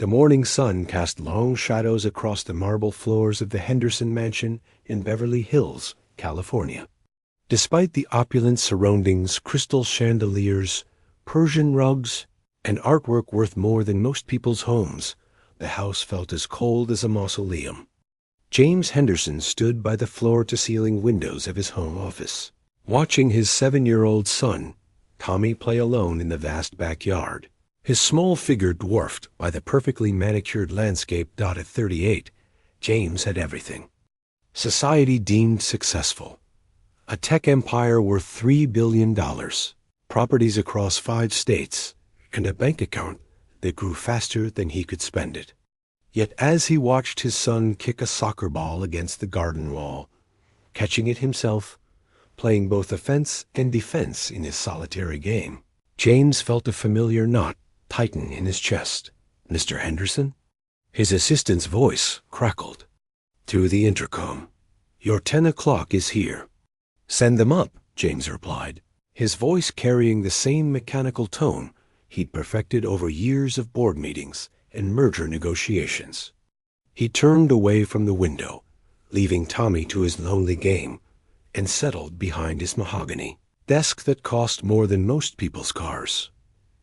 The morning sun cast long shadows across the marble floors of the Henderson Mansion in Beverly Hills, California. Despite the opulent surroundings, crystal chandeliers, Persian rugs, and artwork worth more than most people's homes, the house felt as cold as a mausoleum. James Henderson stood by the floor-to-ceiling windows of his home office, watching his 7-year-old son, Tommy, play alone in the vast backyard. His small figure dwarfed by the perfectly manicured landscape dotted 38, James had everything. Society deemed successful. A tech empire worth $3 billion, properties across 5 states, and a bank account that grew faster than he could spend it. Yet as he watched his son kick a soccer ball against the garden wall, catching it himself, playing both offense and defense in his solitary game, James felt a familiar knot tighten in his chest. "Mr. Henderson?" His assistant's voice crackled through the intercom. "Your 10 o'clock is here." "Send them up," James replied, his voice carrying the same mechanical tone he'd perfected over years of board meetings and merger negotiations. He turned away from the window, leaving Tommy to his lonely game, and settled behind his mahogany desk that cost more than most people's cars.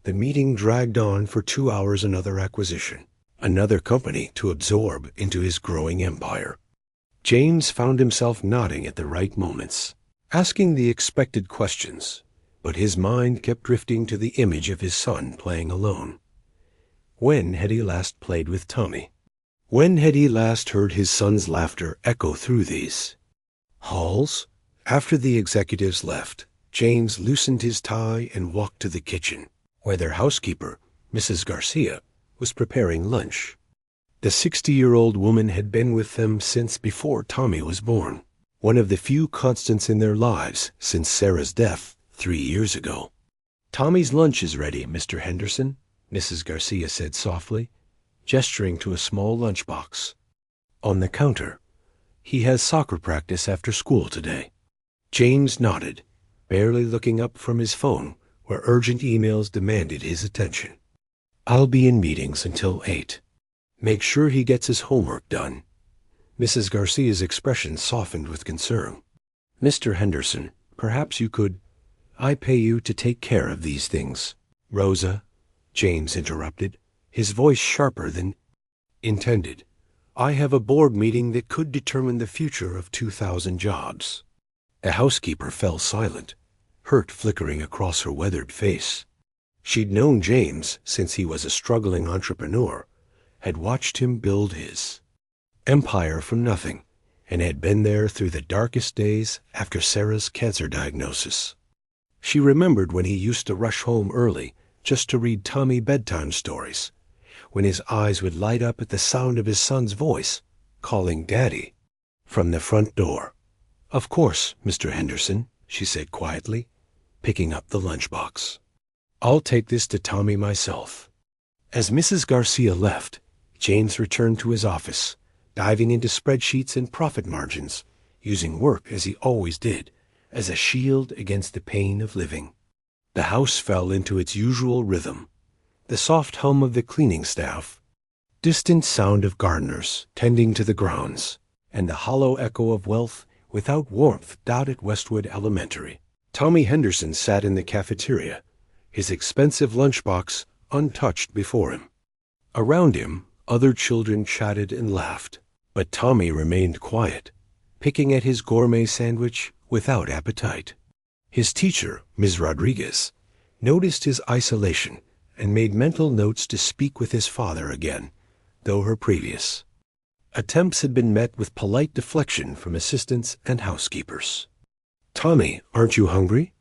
The meeting dragged on for 2 hours. Another acquisition, another company to absorb into his growing empire. James found himself nodding at the right moments, asking the expected questions, but his mind kept drifting to the image of his son playing alone. When had he last played with Tommy? When had he last heard his son's laughter echo through these halls? After the executives left, James loosened his tie and walked to the kitchen, where their housekeeper, Mrs. Garcia, was preparing lunch. The 60-year-old woman had been with them since before Tommy was born, one of the few constants in their lives since Sarah's death 3 years ago. "Tommy's lunch is ready, Mr. Henderson," Mrs. Garcia said softly, gesturing to a small lunchbox on the counter. "He has soccer practice after school today." James nodded, barely looking up from his phone, where urgent emails demanded his attention. "I'll be in meetings until 8. Make sure he gets his homework done." Mrs. Garcia's expression softened with concern. "Mr. Henderson, perhaps you could—" "I pay you to take care of these things, Rosa," James interrupted, his voice sharper than intended. "I have a board meeting that could determine the future of 2,000 jobs." The housekeeper fell silent, hurt flickering across her weathered face. She'd known James since he was a struggling entrepreneur, had watched him build his empire from nothing, and had been there through the darkest days after Sarah's cancer diagnosis. She remembered when he used to rush home early just to read Tommy bedtime stories, when his eyes would light up at the sound of his son's voice, calling Daddy from the front door. "Of course, Mr. Henderson," she said quietly, picking up the lunchbox. "I'll take this to Tommy myself." As Mrs. Garcia left, James returned to his office, diving into spreadsheets and profit margins, using work as he always did, as a shield against the pain of living. The house fell into its usual rhythm, the soft hum of the cleaning staff, distant sound of gardeners tending to the grounds, and the hollow echo of wealth without warmth dotted Westwood Elementary. Tommy Henderson sat in the cafeteria, his expensive lunchbox untouched before him. Around him, other children chatted and laughed, but Tommy remained quiet, picking at his gourmet sandwich without appetite. His teacher, Ms. Rodriguez, noticed his isolation and made mental notes to speak with his father again, though her previous attempts had been met with polite deflection from assistants and housekeepers. "Tommy, aren't you hungry?"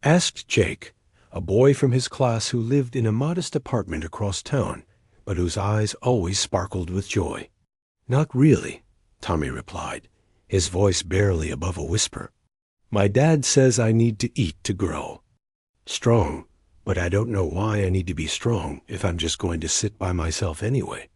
asked Jake, a boy from his class who lived in a modest apartment across town, but whose eyes always sparkled with joy. "Not really," Tommy replied, his voice barely above a whisper. "My dad says I need to eat to grow. Strong, but I don't know why I need to be strong if I'm just going to sit by myself anyway."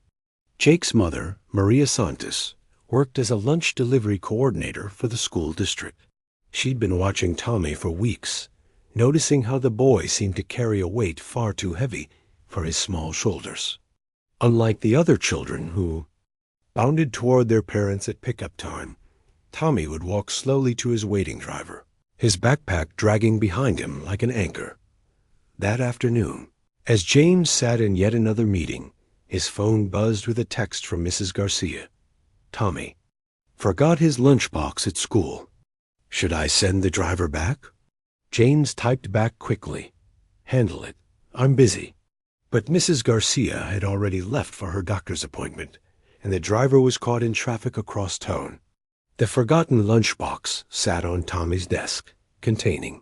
Jake's mother, Maria Santos, worked as a lunch delivery coordinator for the school district. She'd been watching Tommy for weeks, noticing how the boy seemed to carry a weight far too heavy for his small shoulders. Unlike the other children who bounded toward their parents at pickup time, Tommy would walk slowly to his waiting driver, his backpack dragging behind him like an anchor. That afternoon, as James sat in yet another meeting, his phone buzzed with a text from Mrs. Garcia. Tommy forgot his lunchbox at school. Should I send the driver back? James typed back quickly. Handle it. I'm busy. But Mrs. Garcia had already left for her doctor's appointment, and the driver was caught in traffic across town. The forgotten lunchbox sat on Tommy's desk, containing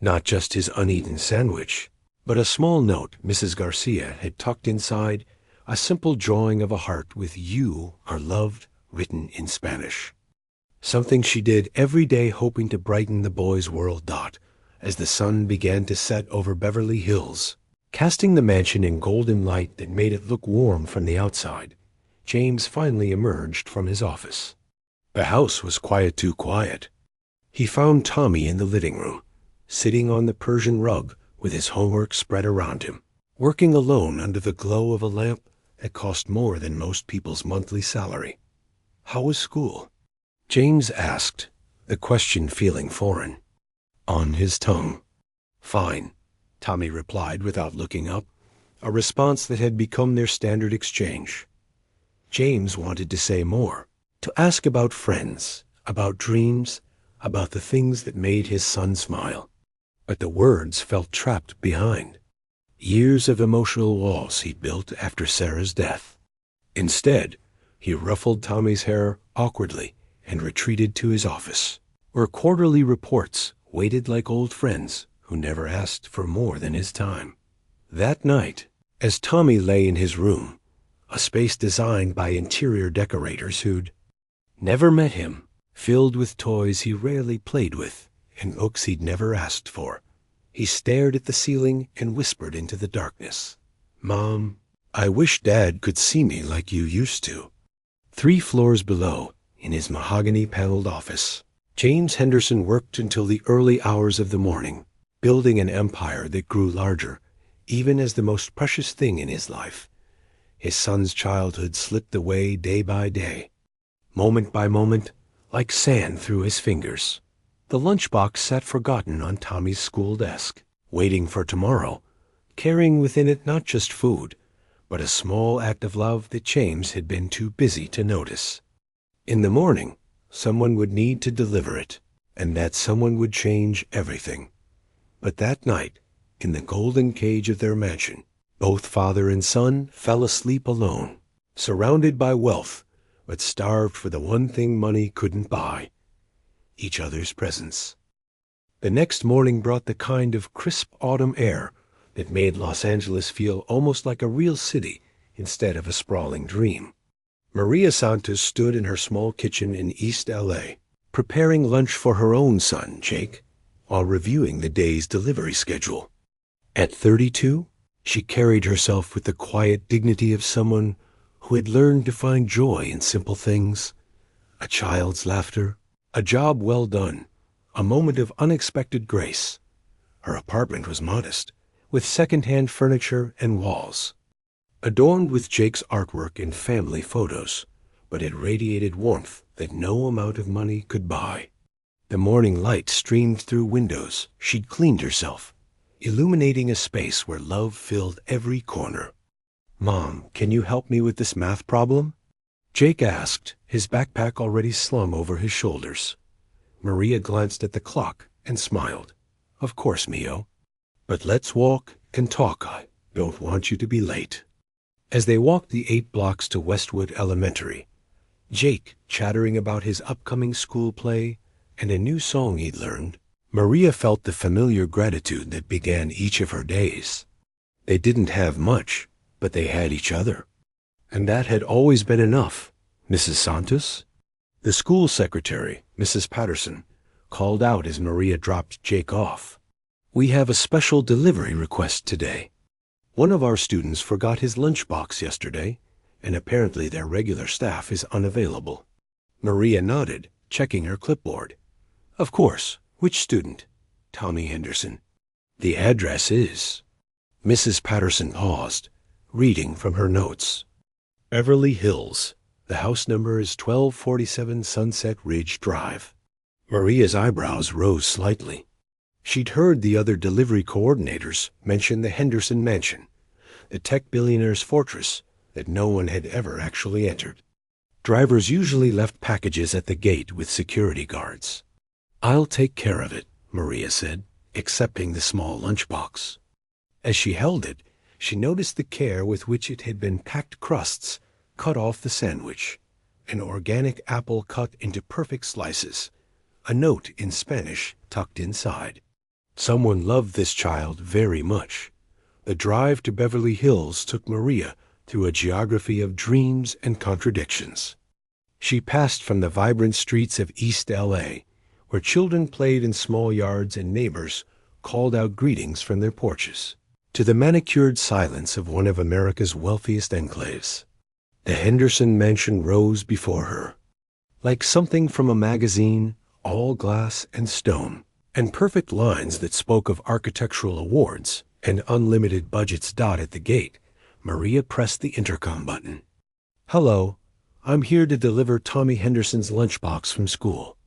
not just his uneaten sandwich, but a small note Mrs. Garcia had tucked inside, a simple drawing of a heart with "You are loved" written in Spanish. Something she did every day, hoping to brighten the boy's world. As the sun began to set over Beverly Hills, casting the mansion in golden light that made it look warm from the outside, James finally emerged from his office. The house was too quiet. He found Tommy in the living room, sitting on the Persian rug with his homework spread around him, working alone under the glow of a lamp that cost more than most people's monthly salary. How was school? James asked, the question feeling foreign on his tongue. Fine, Tommy replied without looking up, a response that had become their standard exchange. James wanted to say more, to ask about friends, about dreams, about the things that made his son smile. But the words felt trapped behind years of emotional walls he'd built after Sarah's death. Instead, he ruffled Tommy's hair awkwardly and retreated to his office, where quarterly reports waited like old friends who never asked for more than his time. That night, as Tommy lay in his room, a space designed by interior decorators who'd never met him, filled with toys he rarely played with and books he'd never asked for, he stared at the ceiling and whispered into the darkness, "Mom, I wish Dad could see me like you used to." 3 floors below, in his mahogany-paneled office, James Henderson worked until the early hours of the morning, building an empire that grew larger, even as the most precious thing in his life, his son's childhood, slipped away day by day, moment by moment, like sand through his fingers. The lunchbox sat forgotten on Tommy's school desk, waiting for tomorrow, carrying within it not just food, but a small act of love that James had been too busy to notice. In the morning, someone would need to deliver it, and that someone would change everything. But that night, in the golden cage of their mansion, both father and son fell asleep alone, surrounded by wealth, but starved for the one thing money couldn't buy: each other's presence. The next morning brought the kind of crisp autumn air that made Los Angeles feel almost like a real city instead of a sprawling dream. Maria Santos stood in her small kitchen in East L.A., preparing lunch for her own son, Jake, while reviewing the day's delivery schedule. At 32, she carried herself with the quiet dignity of someone who had learned to find joy in simple things: a child's laughter, a job well done, a moment of unexpected grace. Her apartment was modest, with second-hand furniture and walls, adorned with Jake's artwork and family photos, but it radiated warmth that no amount of money could buy. The morning light streamed through windows she'd cleaned herself, illuminating a space where love filled every corner. "Mom, can you help me with this math problem?" Jake asked, his backpack already slung over his shoulders. Maria glanced at the clock and smiled. "Of course, Mio. But let's walk and talk. I don't want you to be late." As they walked the 8 blocks to Westwood Elementary, Jake chattering about his upcoming school play and a new song he'd learned, Maria felt the familiar gratitude that began each of her days. They didn't have much, but they had each other. And that had always been enough. "Mrs. Santos?" The school secretary, Mrs. Patterson, called out as Maria dropped Jake off. "We have a special delivery request today. One of our students forgot his lunchbox yesterday, and apparently their regular staff is unavailable." Maria nodded, checking her clipboard. "Of course. Which student?" "Tommy Henderson." "The address is—" Mrs. Patterson paused, reading from her notes. Beverly Hills. The house number is 1247 Sunset Ridge Drive. Maria's eyebrows rose slightly. She'd heard the other delivery coordinators mention the Henderson Mansion, the tech billionaire's fortress that no one had ever actually entered. Drivers usually left packages at the gate with security guards. "I'll take care of it," Maria said, accepting the small lunchbox. As she held it, she noticed the care with which it had been packed crusts cut off the sandwich, an organic apple cut into perfect slices, a note in Spanish tucked inside. Someone loved this child very much. The drive to Beverly Hills took Maria through a geography of dreams and contradictions. She passed from the vibrant streets of East L.A., where children played in small yards and neighbors called out greetings from their porches, to the manicured silence of one of America's wealthiest enclaves. The Henderson Mansion rose before her, like something from a magazine, all glass and stone, and perfect lines that spoke of architectural awards and unlimited budgets dotted the gate. Maria pressed the intercom button. "Hello, I'm here to deliver Tommy Henderson's lunchbox from school.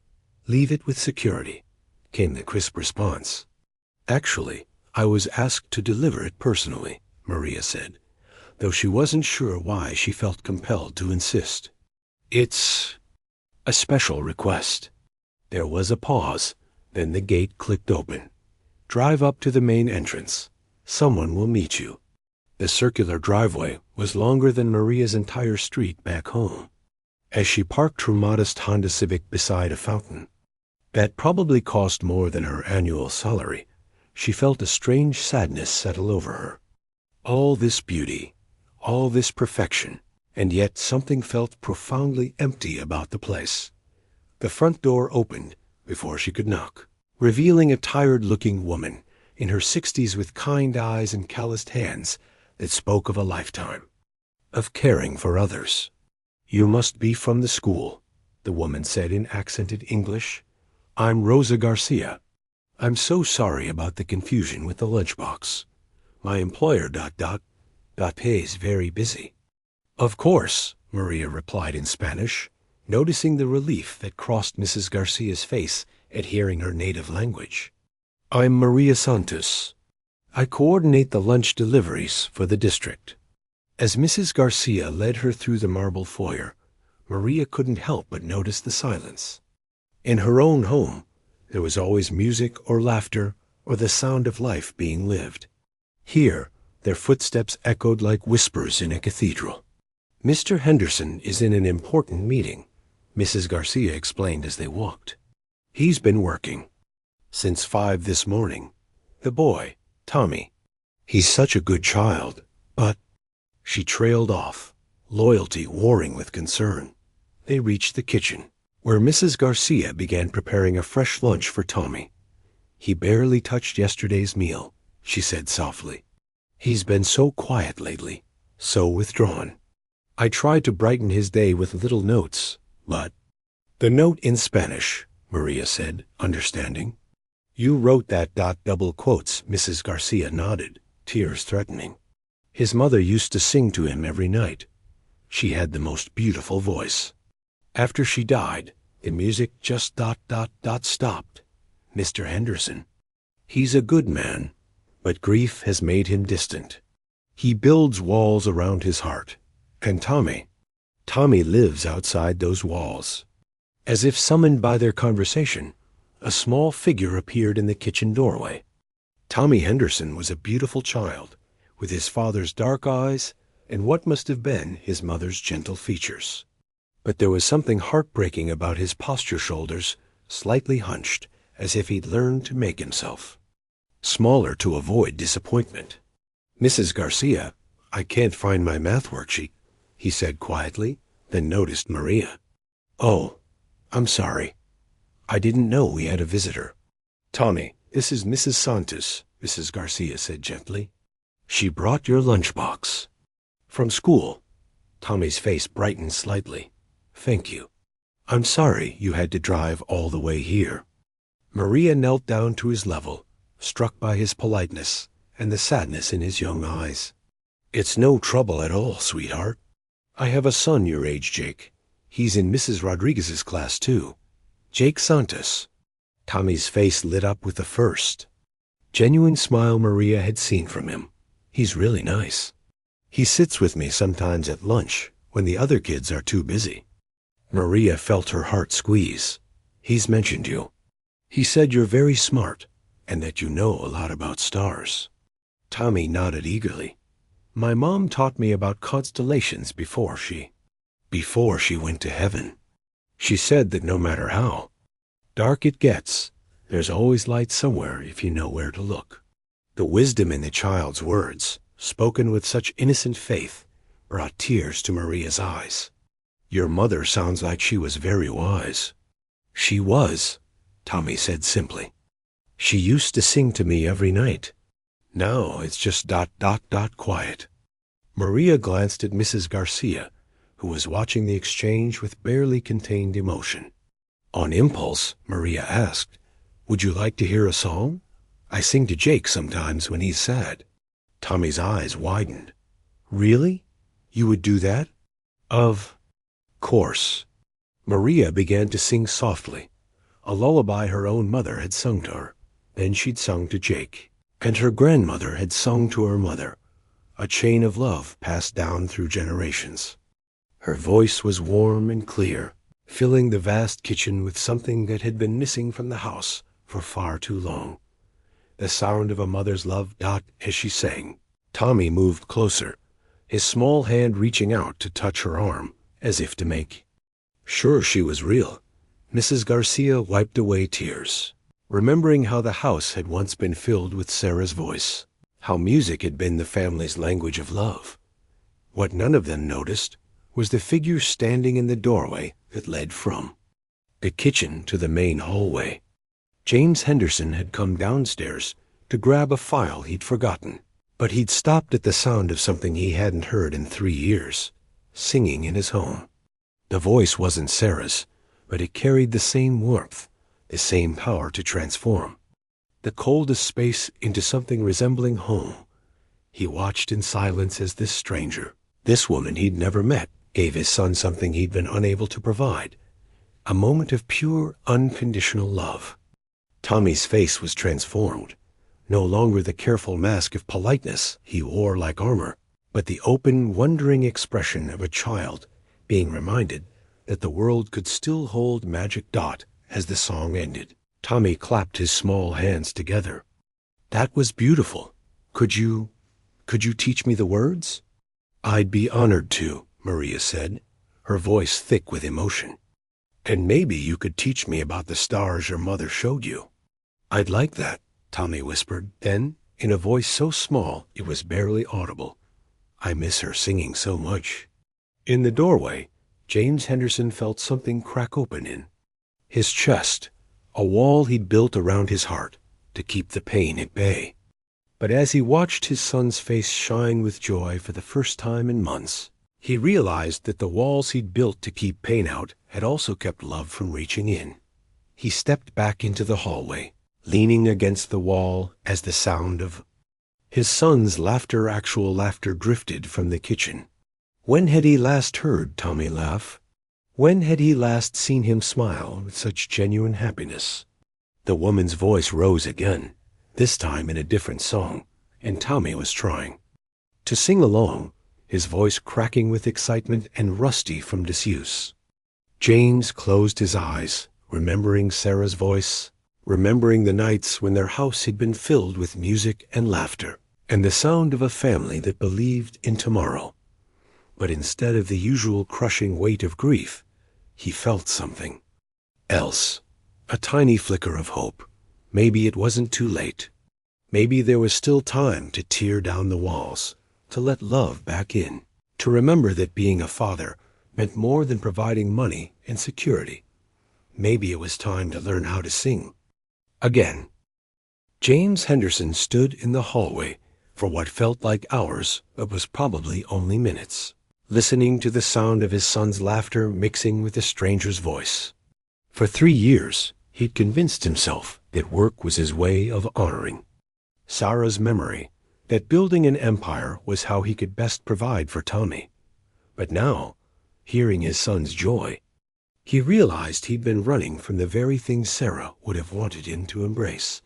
Leave it with security," came the crisp response. "Actually, I was asked to deliver it personally," Maria said, though she wasn't sure why she felt compelled to insist. "It's a special request." There was a pause, then the gate clicked open. "Drive up to the main entrance. Someone will meet you." The circular driveway was longer than Maria's entire street back home. As she parked her modest Honda Civic beside a fountain that probably cost more than her annual salary, she felt a strange sadness settle over her. All this beauty, all this perfection, and yet something felt profoundly empty about the place. The front door opened before she could knock, revealing a tired-looking woman in her 60s with kind eyes and calloused hands that spoke of a lifetime of caring for others. "You must be from the school," the woman said in accented English. "I'm Rosa Garcia. I'm so sorry about the confusion with the lunchbox. My employer ... is very busy." "Of course," Maria replied in Spanish, noticing the relief that crossed Mrs. Garcia's face at hearing her native language. "I'm Maria Santos. I coordinate the lunch deliveries for the district." As Mrs. Garcia led her through the marble foyer, Maria couldn't help but notice the silence. In her own home, there was always music or laughter or the sound of life being lived. Here, their footsteps echoed like whispers in a cathedral. "Mr. Henderson is in an important meeting," Mrs. Garcia explained as they walked. "He's been working since 5 this morning. The boy, Tommy. He's such a good child, but—" She trailed off, loyalty warring with concern. They reached the kitchen, where Mrs. Garcia began preparing a fresh lunch for Tommy. "He barely touched yesterday's meal," she said softly. "He's been so quiet lately, so withdrawn. I tried to brighten his day with little notes, but—" "The note in Spanish," Maria said, understanding. "You wrote that ... double quotes," Mrs. Garcia nodded, tears threatening. "His mother used to sing to him every night. She had the most beautiful voice. After she died, the music just ... stopped. Mr. Henderson. He's a good man, but grief has made him distant. He builds walls around his heart. And Tommy lives outside those walls." As if summoned by their conversation, a small figure appeared in the kitchen doorway. Tommy Henderson was a beautiful child, with his father's dark eyes and what must have been his mother's gentle features. But there was something heartbreaking about his posture, shoulders slightly hunched, as if he'd learned to make himself smaller to avoid disappointment. "Mrs. Garcia, I can't find my math worksheet," he said quietly, then noticed Maria. "Oh, I'm sorry. I didn't know we had a visitor." "Tommy, this is Mrs. Santos," Mrs. Garcia said gently. "She brought your lunchbox from school." Tommy's face brightened slightly. "Thank you. I'm sorry you had to drive all the way here." Maria knelt down to his level, struck by his politeness and the sadness in his young eyes. It's no trouble at all, sweetheart. I have a son your age, Jake. He's in Mrs. Rodriguez's class, too. Jake Santos. Tommy's face lit up with the first genuine smile Maria had seen from him. He's really nice. He sits with me sometimes at lunch when the other kids are too busy. Maria felt her heart squeeze. He's mentioned you. He said you're very smart and that you know a lot about stars. Tommy nodded eagerly. My mom taught me about constellations before she went to heaven. She said that no matter how dark it gets, there's always light somewhere if you know where to look. The wisdom in the child's words, spoken with such innocent faith, brought tears to Maria's eyes. Your mother sounds like she was very wise. She was, Tommy said simply. She used to sing to me every night. Now it's just ... quiet. Maria glanced at Mrs. Garcia, who was watching the exchange with barely contained emotion. On impulse, Maria asked, Would you like to hear a song? I sing to Jake sometimes when he's sad. Tommy's eyes widened. Really? You would do that? Of course. Maria began to sing softly, a lullaby her own mother had sung to her. Then she'd sung to Jake, and her grandmother had sung to her mother, a chain of love passed down through generations. Her voice was warm and clear, filling the vast kitchen with something that had been missing from the house for far too long. The sound of a mother's love. As she sang, Tommy moved closer, his small hand reaching out to touch her arm, as if to make sure she was real. Mrs. Garcia wiped away tears, remembering how the house had once been filled with Sarah's voice, how music had been the family's language of love. What none of them noticed was the figure standing in the doorway that led from the kitchen to the main hallway. James Henderson had come downstairs to grab a file he'd forgotten, but he'd stopped at the sound of something he hadn't heard in 3 years, singing in his home. The voice wasn't Sarah's, but it carried the same warmth, the same power to transform the coldest space into something resembling home. He watched in silence as this stranger, this woman he'd never met, gave his son something he'd been unable to provide, a moment of pure, unconditional love. Tommy's face was transformed, no longer the careful mask of politeness he wore like armor, but the open, wondering expression of a child being reminded that the world could still hold magic. As the song ended, Tommy clapped his small hands together. That was beautiful. Could you teach me the words? I'd be honored to, Maria said, her voice thick with emotion. And maybe you could teach me about the stars your mother showed you. I'd like that, Tommy whispered. Then, in a voice so small it was barely audible, I miss her singing so much. In the doorway, James Henderson felt something crack open in his chest, a wall he'd built around his heart to keep the pain at bay. But as he watched his son's face shine with joy for the first time in months, he realized that the walls he'd built to keep pain out had also kept love from reaching in. He stepped back into the hallway, leaning against the wall as the sound of his son's actual laughter, drifted from the kitchen. When had he last heard Tommy laugh? When had he last seen him smile with such genuine happiness? The woman's voice rose again, this time in a different song, and Tommy was trying to sing along, his voice cracking with excitement and rusty from disuse. James closed his eyes, remembering Sarah's voice, remembering the nights when their house had been filled with music and laughter, and the sound of a family that believed in tomorrow. But instead of the usual crushing weight of grief, he felt something else, a tiny flicker of hope. Maybe it wasn't too late. Maybe there was still time to tear down the walls, to let love back in, to remember that being a father meant more than providing money and security. Maybe it was time to learn how to sing again. James Henderson stood in the hallway for what felt like hours, but was probably only minutes, listening to the sound of his son's laughter mixing with a stranger's voice. For 3 years, he'd convinced himself that work was his way of honoring Sarah's memory, that building an empire was how he could best provide for Tommy. But now, hearing his son's joy, he realized he'd been running from the very thing Sarah would have wanted him to embrace: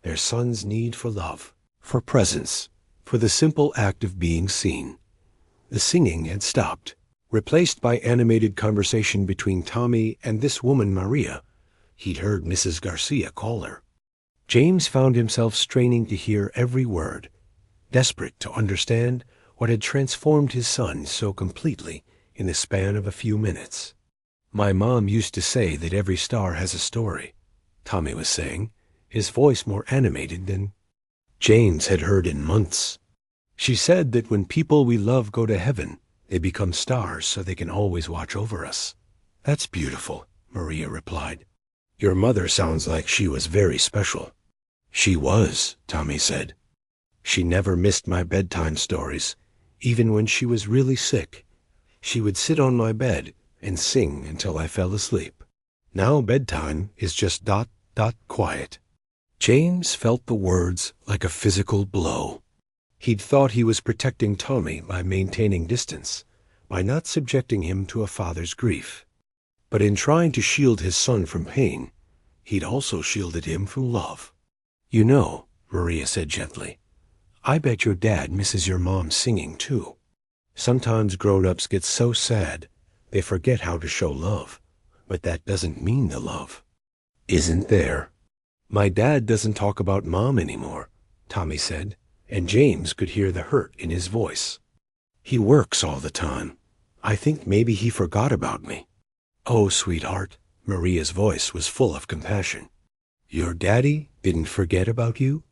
their son's need for love, for presence, for the simple act of being seen. The singing had stopped, replaced by animated conversation between Tommy and this woman Maria. He'd heard Mrs. Garcia call her. James found himself straining to hear every word, desperate to understand what had transformed his son so completely in the span of a few minutes. "My mom used to say that every star has a story," Tommy was saying, his voice more animated than James had heard in months. "She said that when people we love go to heaven, they become stars so they can always watch over us." "That's beautiful," Maria replied. "Your mother sounds like she was very special." "She was," Tommy said. "She never missed my bedtime stories, even when she was really sick. She would sit on my bed and sing until I fell asleep. Now bedtime is just ... quiet." James felt the words like a physical blow. He'd thought he was protecting Tommy by maintaining distance, by not subjecting him to a father's grief. But in trying to shield his son from pain, he'd also shielded him from love. "You know," Maria said gently, "I bet your dad misses your mom singing too. Sometimes grown-ups get so sad they forget how to show love, but that doesn't mean the love isn't there." "My dad doesn't talk about Mom anymore," Tommy said, and James could hear the hurt in his voice. "He works all the time. I think maybe he forgot about me." "Oh, sweetheart," Maria's voice was full of compassion. "Your daddy didn't forget about you?"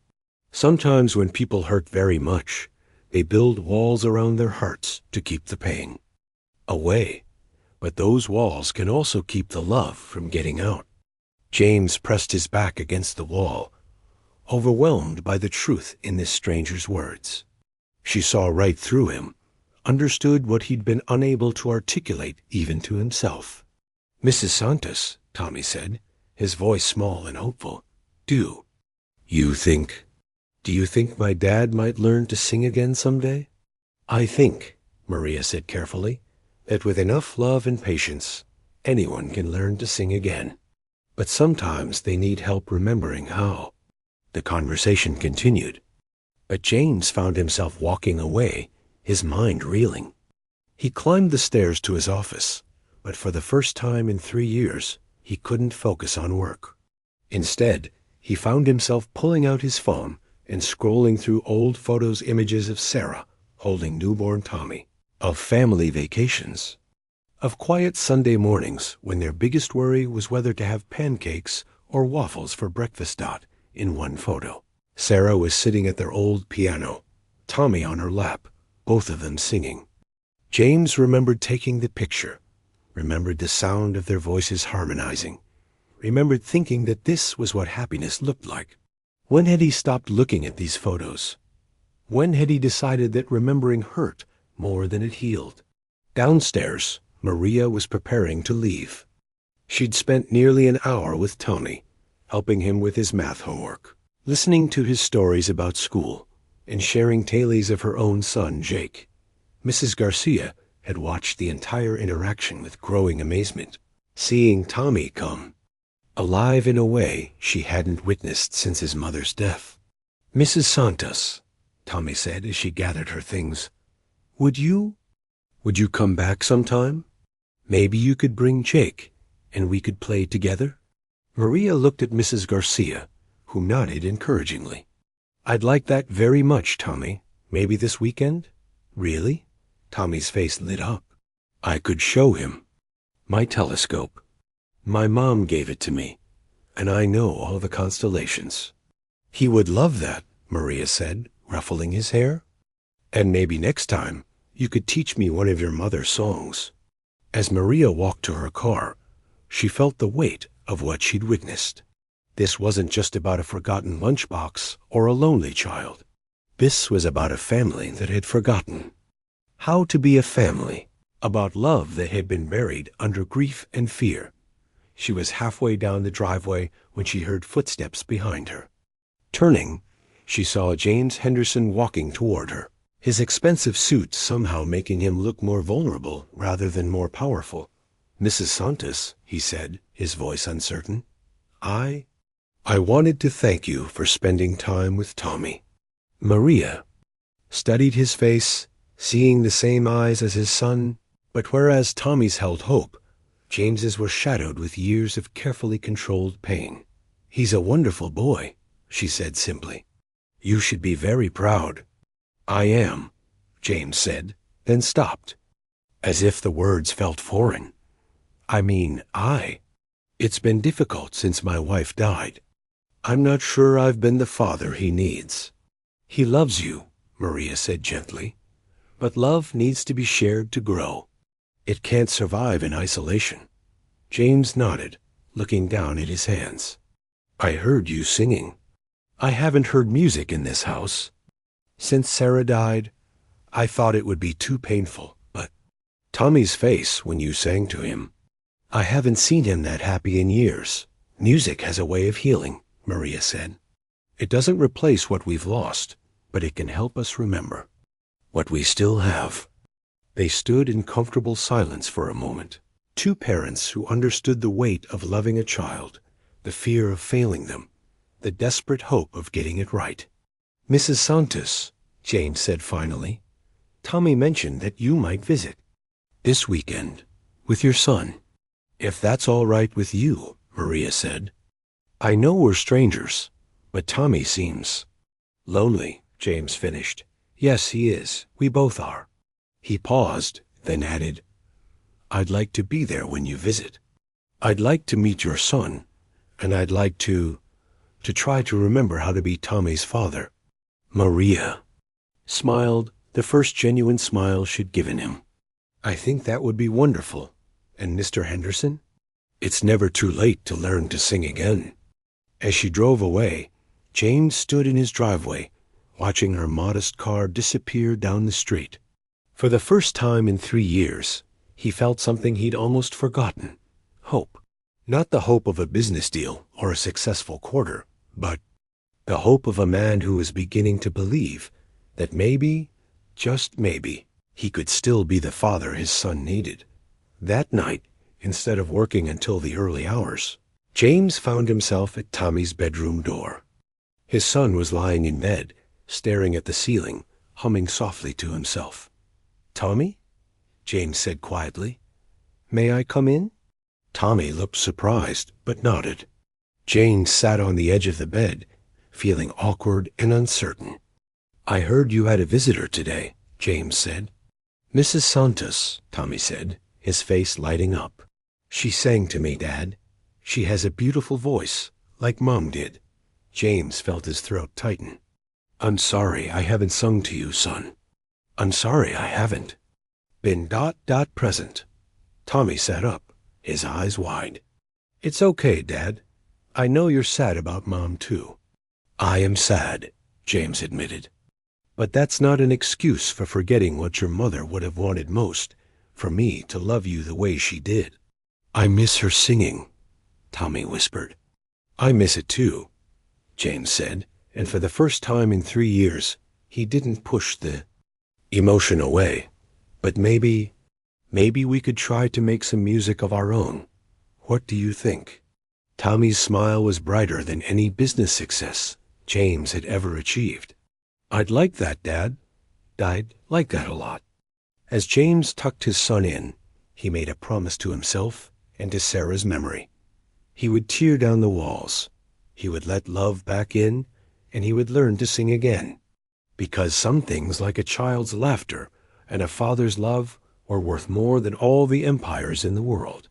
Sometimes when people hurt very much, they build walls around their hearts to keep the pain away. But those walls can also keep the love from getting out. James pressed his back against the wall, overwhelmed by the truth in this stranger's words. She saw right through him, understood what he'd been unable to articulate even to himself. "Mrs. Santos," Tommy said, his voice small and hopeful, Do you think my dad might learn to sing again someday?" "I think," Maria said carefully, "that with enough love and patience, anyone can learn to sing again. But sometimes they need help remembering how." The conversation continued, but James found himself walking away, his mind reeling. He climbed the stairs to his office, but for the first time in 3 years, he couldn't focus on work. Instead, he found himself pulling out his phone and scrolling through old photos, images of Sarah holding newborn Tommy, of family vacations, of quiet Sunday mornings when their biggest worry was whether to have pancakes or waffles for breakfast. In one photo, Sarah was sitting at their old piano, Tommy on her lap, both of them singing. James remembered taking the picture, remembered the sound of their voices harmonizing, remembered thinking that this was what happiness looked like. When had he stopped looking at these photos? When had he decided that remembering hurt more than it healed? Downstairs, Maria was preparing to leave. She'd spent nearly an hour with Tommy, helping him with his math homework, listening to his stories about school, and sharing tales of her own son, Jake. Mrs. Garcia had watched the entire interaction with growing amazement, seeing Tommy come alive in a way she hadn't witnessed since his mother's death. "Mrs. Santos," Tommy said as she gathered her things, Would you come back sometime? Maybe you could bring Jake, and we could play together?" Maria looked at Mrs. Garcia, who nodded encouragingly. "I'd like that very much, Tommy. Maybe this weekend?" "Really?" Tommy's face lit up. "I could show him my telescope. My mom gave it to me, and I know all the constellations." "He would love that," Maria said, ruffling his hair. "And maybe next time you could teach me one of your mother's songs." As Maria walked to her car, she felt the weight of what she'd witnessed. This wasn't just about a forgotten lunchbox or a lonely child. This was about a family that had forgotten how to be a family, about love that had been buried under grief and fear. She was halfway down the driveway when she heard footsteps behind her. Turning, She saw James Henderson walking toward her, his expensive suit somehow making him look more vulnerable rather than more powerful. "Mrs. Santos," he said, his voice uncertain, I wanted to thank you for spending time with Tommy." Maria studied his face, seeing the same eyes as his son, but whereas Tommy's held hope, James's were shadowed with years of carefully controlled pain. "He's a wonderful boy," she said simply. "You should be very proud." "I am," James said, then stopped, as if the words felt foreign. It's been difficult since my wife died. I'm not sure I've been the father he needs." "He loves you," Maria said gently, "but love needs to be shared to grow. It can't survive in isolation." James nodded, looking down at his hands. "I heard you singing." "I haven't heard music in this house. Since Sarah died, I thought it would be too painful, but Tommy's face when you sang to him. I haven't seen him that happy in years. Music has a way of healing," Maria said. "It doesn't replace what we've lost, but it can help us remember what we still have." They stood in comfortable silence for a moment, two parents who understood the weight of loving a child, the fear of failing them, the desperate hope of getting it right. "Mrs. Santos," James said finally, "Tommy mentioned that you might visit this weekend with your son." "If that's all right with you," Maria said. "I know we're strangers, but Tommy seems lonely," James finished. "Yes, he is. We both are." He paused, then added, "I'd like to be there when you visit. I'd like to meet your son, and I'd like to try to remember how to be Tommy's father." Maria smiled, the first genuine smile she'd given him. "I think that would be wonderful. And Mr. Henderson? It's never too late to learn to sing again." As she drove away, James stood in his driveway, watching her modest car disappear down the street. For the first time in 3 years, he felt something he'd almost forgotten: hope. Not the hope of a business deal or a successful quarter, but the hope of a man who was beginning to believe that maybe, just maybe, he could still be the father his son needed. That night, instead of working until the early hours, James found himself at Tommy's bedroom door. His son was lying in bed, staring at the ceiling, humming softly to himself. "Tommy?" James said quietly. "May I come in?" Tommy looked surprised, but nodded. James sat on the edge of the bed, feeling awkward and uncertain. "I heard you had a visitor today," James said. "Mrs. Santos," Tommy said, his face lighting up. "She sang to me, Dad. She has a beautiful voice, like Mom did." James felt his throat tighten. "I'm sorry I haven't sung to you, son. I'm sorry I haven't been present." Tommy sat up, his eyes wide. "It's okay, Dad. I know you're sad about Mom, too." "I am sad," James admitted. "But that's not an excuse for forgetting what your mother would have wanted most, for me to love you the way she did." "I miss her singing," Tommy whispered. "I miss it too," James said, and for the first time in 3 years, he didn't push the emotion away. "But maybe we could try to make some music of our own. What do you think?" Tommy's smile was brighter than any business success James had ever achieved. "I'd like that, Dad. I'd like that a lot." As James tucked his son in, he made a promise to himself and to Sarah's memory. He would tear down the walls. He would let love back in, and he would learn to sing again. Because some things, like a child's laughter and a father's love, were worth more than all the empires in the world.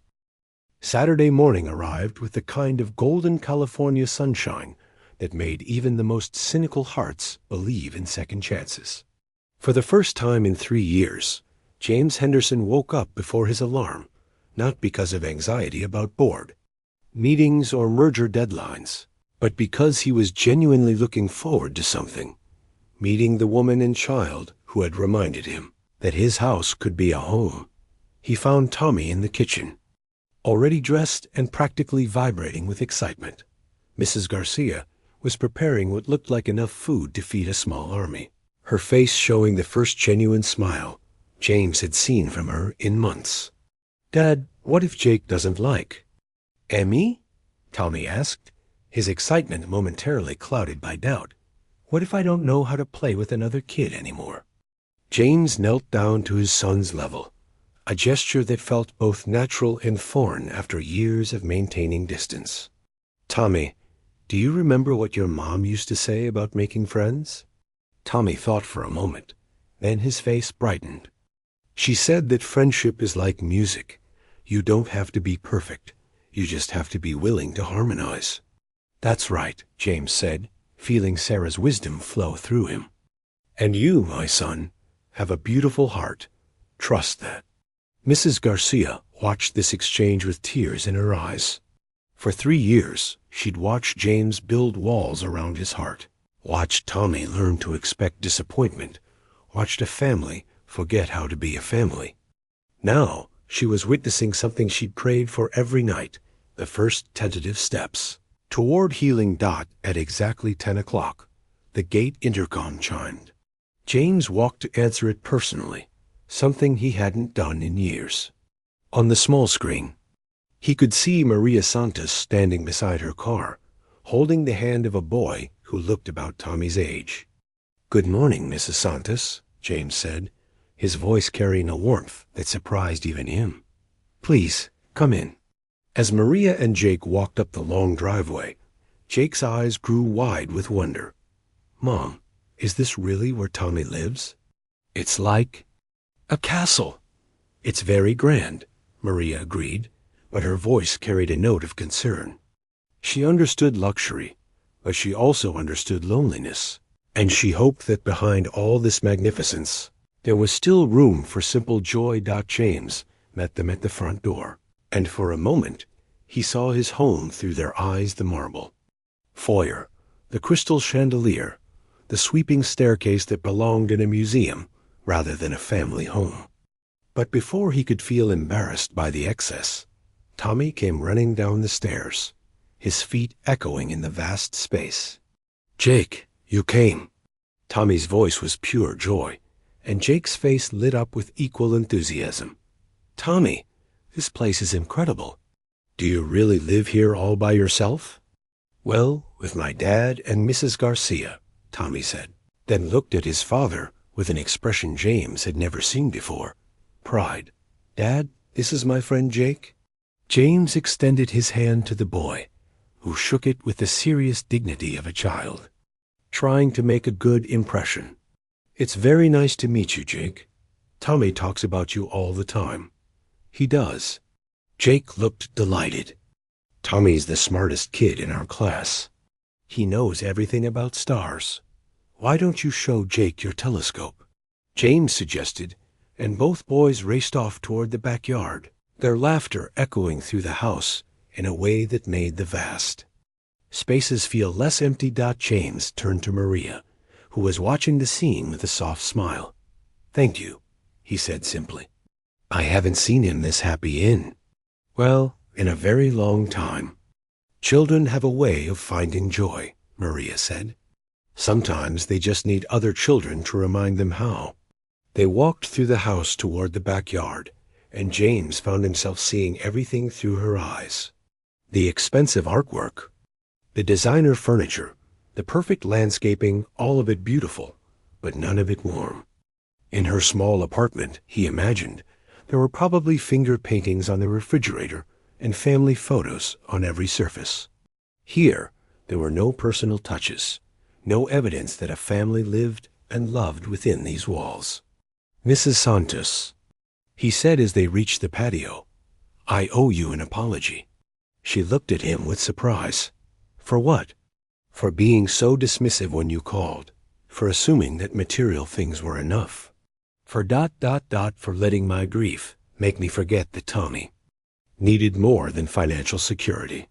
Saturday morning arrived with the kind of golden California sunshine that made even the most cynical hearts believe in second chances. For the first time in 3 years, James Henderson woke up before his alarm, not because of anxiety about board, meetings, or merger deadlines, but because he was genuinely looking forward to something: meeting the woman and child who had reminded him that his house could be a home. He found Tommy in the kitchen, already dressed and practically vibrating with excitement. Mrs. Garcia was preparing what looked like enough food to feed a small army, her face showing the first genuine smile James had seen from her in months. "Dad, what if Jake doesn't like?" "Emmy?" Tommy asked, his excitement momentarily clouded by doubt. "What if I don't know how to play with another kid anymore?" James knelt down to his son's level, a gesture that felt both natural and foreign after years of maintaining distance. "Tommy, do you remember what your mom used to say about making friends?" Tommy thought for a moment. Then his face brightened. "She said that friendship is like music. You don't have to be perfect. You just have to be willing to harmonize." "That's right," James said, feeling Sarah's wisdom flow through him. "And you, my son, have a beautiful heart. Trust that." Mrs. Garcia watched this exchange with tears in her eyes. For 3 years, she'd watched James build walls around his heart, watched Tommy learn to expect disappointment, watched a family forget how to be a family. Now, she was witnessing something she'd prayed for every night, the first tentative steps. Toward healing. At exactly 10 o'clock, the gate intercom chimed. James walked to answer it personally, something he hadn't done in years. On the small screen, he could see Maria Santos standing beside her car, holding the hand of a boy who looked about Tommy's age. "Good morning, Mrs. Santos," James said, his voice carrying a warmth that surprised even him. "Please, come in." As Maria and Jake walked up the long driveway, Jake's eyes grew wide with wonder. "Mom, is this really where Tommy lives?" "It's like a castle." "It's very grand," Maria agreed, but her voice carried a note of concern. She understood luxury, but she also understood loneliness, and she hoped that behind all this magnificence, there was still room for simple joy. James met them at the front door, and for a moment, he saw his home through their eyes. The marble foyer, the crystal chandelier, the sweeping staircase that belonged in a museum rather than a family home. But before he could feel embarrassed by the excess, Tommy came running down the stairs, his feet echoing in the vast space. "Jake, you came." Tommy's voice was pure joy, and Jake's face lit up with equal enthusiasm. "Tommy, this place is incredible. Do you really live here all by yourself?" "Well, with my dad and Mrs. Garcia," Tommy said, then looked at his father with an expression James had never seen before. Pride. "Dad, this is my friend Jake." James extended his hand to the boy, who shook it with the serious dignity of a child, trying to make a good impression. "It's very nice to meet you, Jake. Tommy talks about you all the time." "He does." Jake looked delighted. "Tommy's the smartest kid in our class. He knows everything about stars. Why don't you show Jake your telescope?" James suggested, and both boys raced off toward the backyard, their laughter echoing through the house in a way that made the vast spaces feel less empty. James turned to Maria, who was watching the scene with a soft smile. "Thank you," he said simply. "I haven't seen him this happy in a very long time." "Children have a way of finding joy," Maria said. "Sometimes they just need other children to remind them how." They walked through the house toward the backyard, and James found himself seeing everything through her eyes. The expensive artwork, the designer furniture, the perfect landscaping, all of it beautiful, but none of it warm. In her small apartment, he imagined, there were probably finger paintings on the refrigerator and family photos on every surface. Here, there were no personal touches, no evidence that a family lived and loved within these walls. "Mrs. Santos," he said as they reached the patio, "I owe you an apology." She looked at him with surprise. "For what?" "For being so dismissive when you called, for assuming that material things were enough, for for letting my grief make me forget that Tommy needed more than financial security."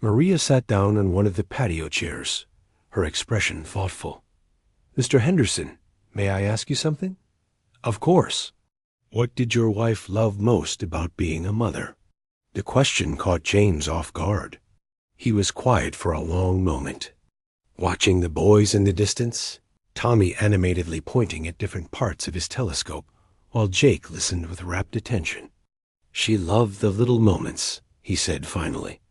Maria sat down on one of the patio chairs, her expression thoughtful. "Mr. Henderson, may I ask you something?" "Of course." "What did your wife love most about being a mother?" The question caught James off guard. He was quiet for a long moment. watching the boys in the distance, Tommy animatedly pointing at different parts of his telescope, while Jake listened with rapt attention. She loved the little moments, he said finally.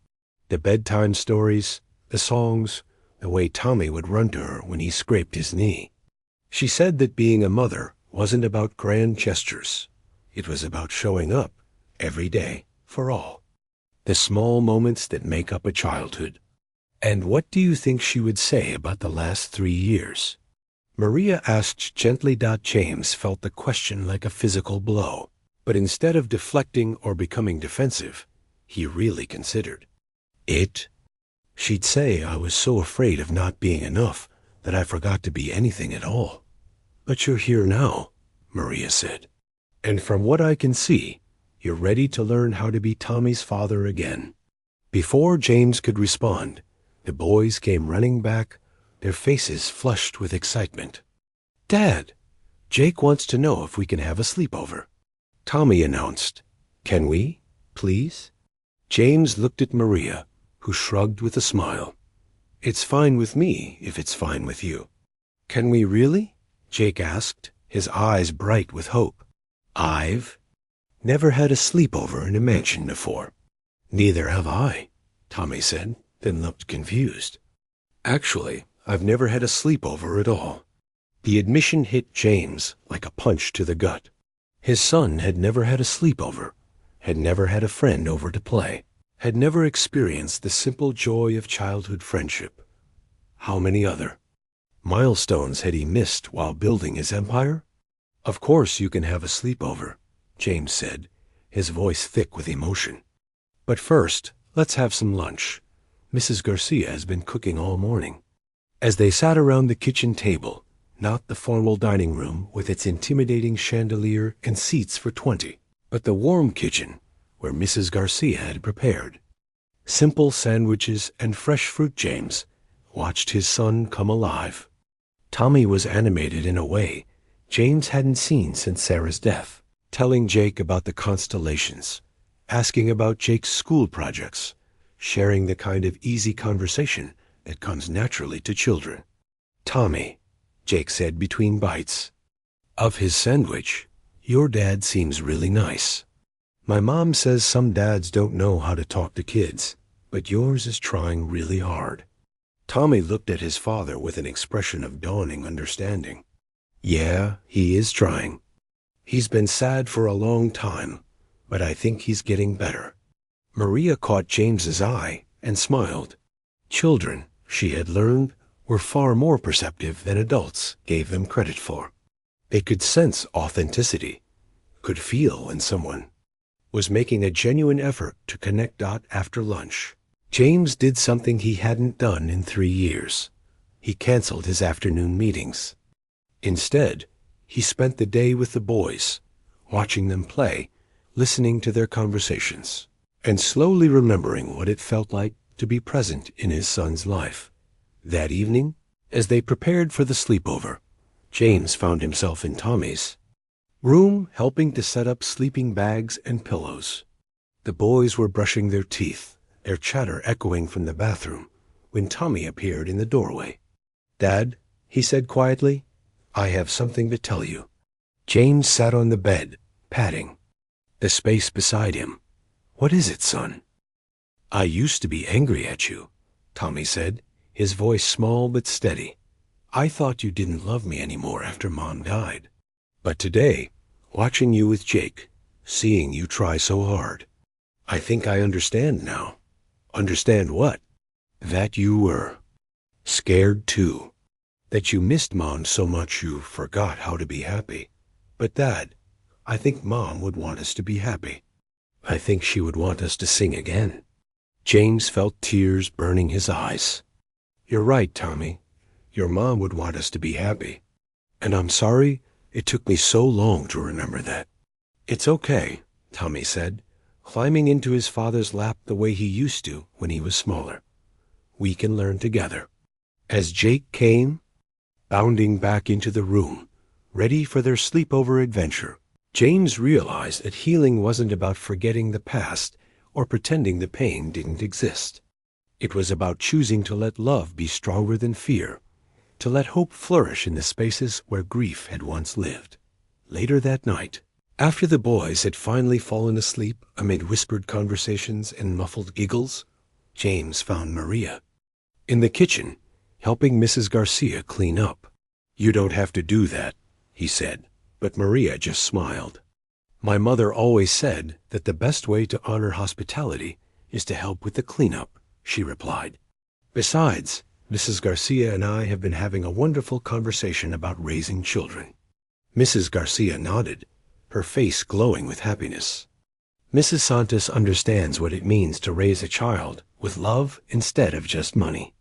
The bedtime stories, the songs, the way Tommy would run to her when he scraped his knee. She said that being a mother wasn't about grand gestures. It was about showing up every day for all. The small moments that make up a childhood. And what do you think she would say about the last 3 years? Maria asked gently. James felt the question like a physical blow, but instead of deflecting or becoming defensive, he really considered. She'd say I was so afraid of not being enough that I forgot to be anything at all. But you're here now, Maria said. And from what I can see, you're ready to learn how to be Tommy's father again. Before James could respond, the boys came running back, their faces flushed with excitement. Dad, Jake wants to know if we can have a sleepover, Tommy announced. Can we, please? James looked at Maria, who shrugged with a smile. It's fine with me if it's fine with you. Can we really? Jake asked, his eyes bright with hope. I've never had a sleepover in a mansion before. Neither have I, Tommy said, then looked confused. Actually, I've never had a sleepover at all. The admission hit James like a punch to the gut. His son had never had a sleepover, had never had a friend over to play, had never experienced the simple joy of childhood friendship. How many other milestones had he missed while building his empire? Of course you can have a sleepover, James said, his voice thick with emotion. But first, let's have some lunch. Mrs. Garcia has been cooking all morning. As they sat around the kitchen table, not the formal dining room with its intimidating chandelier and seats for 20, but the warm kitchen where Mrs. Garcia had prepared simple sandwiches and fresh fruit, James watched his son come alive. Tommy was animated in a way James hadn't seen since Sarah's death, telling Jake about the constellations, asking about Jake's school projects, sharing the kind of easy conversation that comes naturally to children. Tommy, Jake said between bites of his sandwich, your dad seems really nice. My mom says some dads don't know how to talk to kids, but yours is trying really hard. Tommy looked at his father with an expression of dawning understanding. Yeah, he is trying. He's been sad for a long time, but I think he's getting better. Maria caught James's eye and smiled. Children, she had learned, were far more perceptive than adults gave them credit for. They could sense authenticity, could feel when someone was making a genuine effort to connect. After lunch, James did something he hadn't done in 3 years. He canceled his afternoon meetings. Instead, he spent the day with the boys, watching them play, listening to their conversations, and slowly remembering what it felt like to be present in his son's life. That evening, as they prepared for the sleepover, James found himself in Tommy's room helping to set up sleeping bags and pillows. The boys were brushing their teeth, their chatter echoing from the bathroom, when Tommy appeared in the doorway. Dad, he said quietly, I have something to tell you. James sat on the bed, patting the space beside him. What is it, son? I used to be angry at you, Tommy said, his voice small but steady. I thought you didn't love me anymore after Mom died. But today, watching you with Jake, seeing you try so hard, I think I understand now. Understand what? That you were scared too. That you missed Mom so much you forgot how to be happy. But Dad, I think Mom would want us to be happy. I think she would want us to sing again. James felt tears burning his eyes. You're right, Tommy. Your mom would want us to be happy. And I'm sorry it took me so long to remember that. It's okay, Tommy said, climbing into his father's lap the way he used to when he was smaller. We can learn together. As Jake came, bounding back into the room, ready for their sleepover adventure, James realized that healing wasn't about forgetting the past or pretending the pain didn't exist. It was about choosing to let love be stronger than fear, to let hope flourish in the spaces where grief had once lived. Later that night, after the boys had finally fallen asleep amid whispered conversations and muffled giggles, James found Maria in the kitchen, helping Mrs. Garcia clean up. "You don't have to do that," he said, but Maria just smiled. "My mother always said that the best way to honor hospitality is to help with the cleanup," she replied. "Besides, Mrs. Garcia and I have been having a wonderful conversation about raising children." Mrs. Garcia nodded, her face glowing with happiness. "Mrs. Santos understands what it means to raise a child with love instead of just money."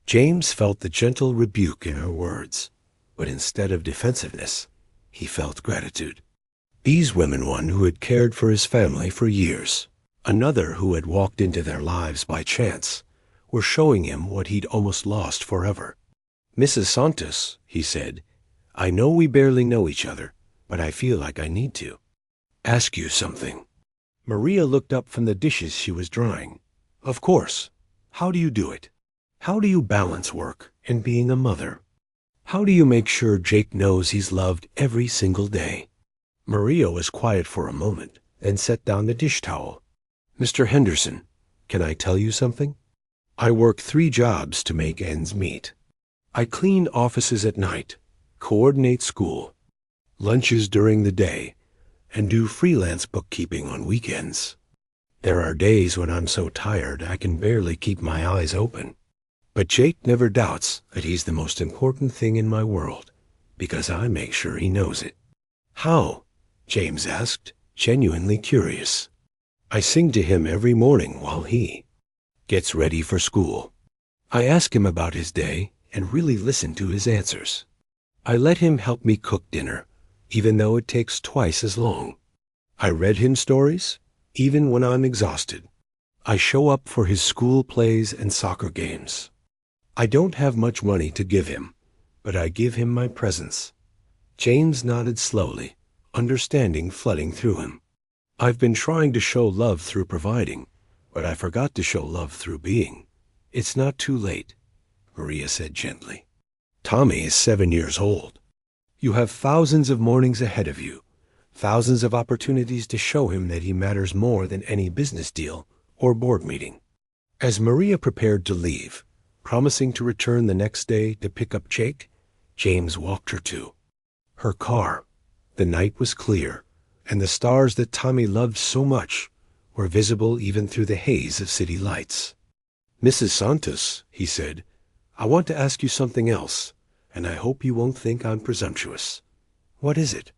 James felt the gentle rebuke in her words, but instead of defensiveness, he felt gratitude. These women, one who had cared for his family for years, another who had walked into their lives by chance, were showing him what he'd almost lost forever. "Mrs. Santos," he said, "I know we barely know each other, but I feel like I need to ask you something." Maria looked up from the dishes she was drying. "Of course. How do you do it? How do you balance work and being a mother? How do you make sure Jake knows he's loved every single day?" Maria was quiet for a moment, then set down the dish towel. "Mr. Henderson, can I tell you something? I work 3 jobs to make ends meet. I clean offices at night, coordinate school, lunches during the day, and do freelance bookkeeping on weekends. There are days when I'm so tired I can barely keep my eyes open. But Jake never doubts that he's the most important thing in my world, because I make sure he knows it." "How?" James asked, genuinely curious. "I sing to him every morning while he gets ready for school. I ask him about his day and really listen to his answers. I let him help me cook dinner, even though it takes twice as long. I read him stories, even when I'm exhausted. I show up for his school plays and soccer games. I don't have much money to give him, but I give him my presence." James nodded slowly, understanding flooding through him. "I've been trying to show love through providing, but I forgot to show love through being. It's not too late," Maria said gently. "Tommy is 7 years old. You have thousands of mornings ahead of you, thousands of opportunities to show him that he matters more than any business deal or board meeting." As Maria prepared to leave, promising to return the next day to pick up Jake, James walked her to her car. The night was clear, and the stars that Tommy loved so much were visible even through the haze of city lights. "Mrs. Santos," he said, "I want to ask you something else, and I hope you won't think I'm presumptuous." "What is it?"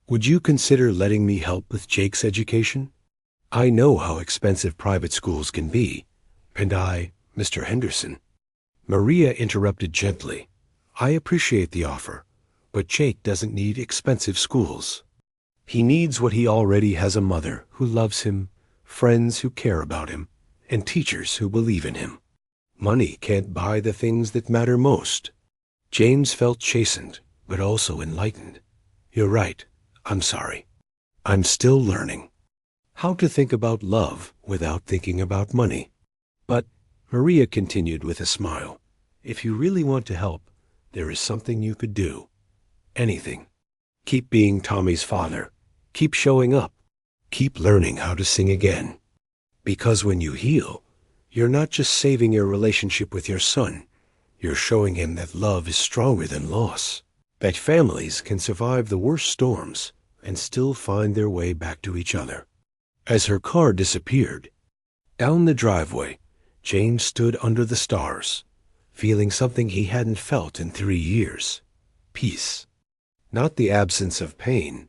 "Would you consider letting me help with Jake's education? I know how expensive private schools can be, and Mr. Henderson." Maria interrupted gently. "I appreciate the offer, but Jake doesn't need expensive schools. He needs what he already has: a mother who loves him, friends who care about him, and teachers who believe in him. Money can't buy the things that matter most." James felt chastened, but also enlightened. "You're right. I'm sorry. I'm still learning how to think about love without thinking about money. But," Maria continued with a smile, "if you really want to help, there is something you could do. Anything. Keep being Tommy's father. Keep showing up. Keep learning how to sing again. Because when you heal, you're not just saving your relationship with your son. You're showing him that love is stronger than loss, that families can survive the worst storms and still find their way back to each other." As her car disappeared down the driveway, James stood under the stars, feeling something he hadn't felt in 3 years: peace. Not the absence of pain,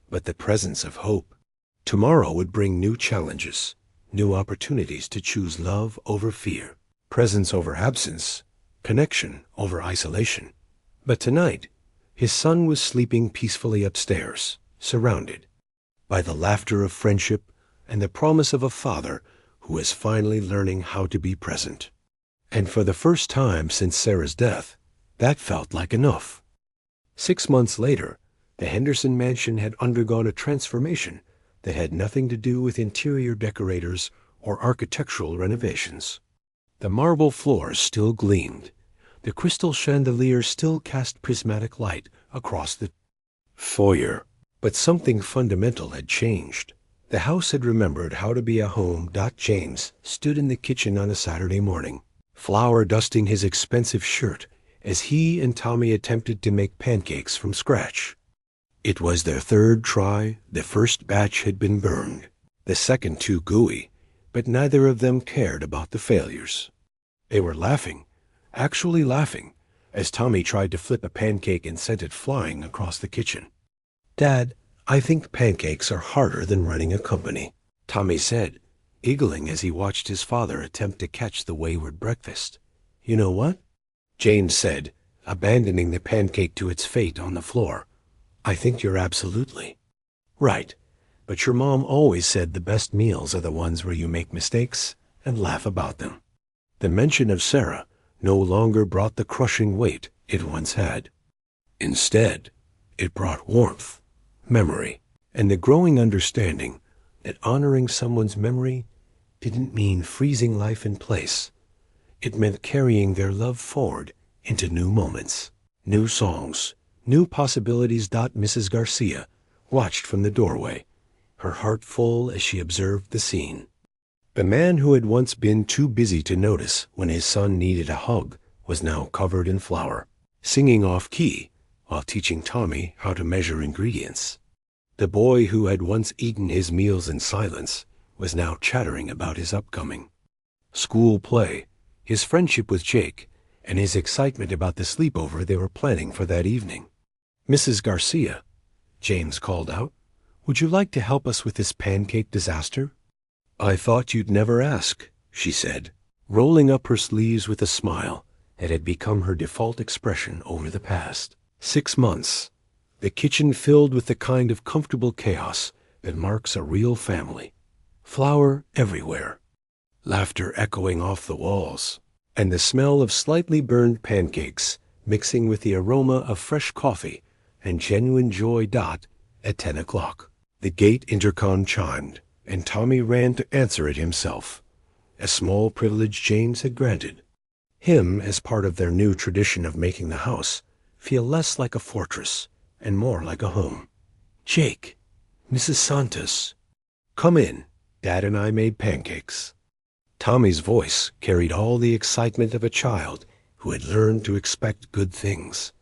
but the presence of hope. Tomorrow would bring new challenges, new opportunities to choose love over fear, presence over absence, connection over isolation. But tonight, his son was sleeping peacefully upstairs, surrounded by the laughter of friendship and the promise of a father who was finally learning how to be present. And for the first time since Sarah's death, that felt like enough. 6 months later, the Henderson mansion had undergone a transformation that had nothing to do with interior decorators or architectural renovations. The marble floors still gleamed. The crystal chandelier still cast prismatic light across the foyer. But something fundamental had changed. The house had remembered how to be a home. James stood in the kitchen on a Saturday morning, flour dusting his expensive shirt as he and Tommy attempted to make pancakes from scratch. It was their third try. The first batch had been burned, the second too gooey, but neither of them cared about the failures. They were laughing, actually laughing, as Tommy tried to flip a pancake and sent it flying across the kitchen. "Dad, I think pancakes are harder than running a company," Tommy said, giggling as he watched his father attempt to catch the wayward breakfast. "You know what?" James said, abandoning the pancake to its fate on the floor. "I think you're absolutely right. But your mom always said the best meals are the ones where you make mistakes and laugh about them." The mention of Sarah no longer brought the crushing weight it once had. Instead, it brought warmth, memory, and the growing understanding that honoring someone's memory didn't mean freezing life in place. It meant carrying their love forward into new moments, new songs, new possibilities. Mrs. Garcia watched from the doorway, her heart full as she observed the scene. The man who had once been too busy to notice when his son needed a hug was now covered in flour, singing off-key while teaching Tommy how to measure ingredients. The boy who had once eaten his meals in silence was now chattering about his upcoming school play, his friendship with Jake, and his excitement about the sleepover they were planning for that evening. "Mrs. Garcia," James called out, "would you like to help us with this pancake disaster?" "I thought you'd never ask," she said, rolling up her sleeves with a smile that had become her default expression over the past 6 months. The kitchen filled with the kind of comfortable chaos that marks a real family. Flour everywhere, laughter echoing off the walls, and the smell of slightly burned pancakes mixing with the aroma of fresh coffee and genuine joy. At 10 o'clock, the gate intercom chimed, and Tommy ran to answer it himself, a small privilege James had granted him as part of their new tradition of making the house feel less like a fortress and more like a home. "Jake, Mrs. Santos, come in. Dad and I made pancakes." Tommy's voice carried all the excitement of a child who had learned to expect good things.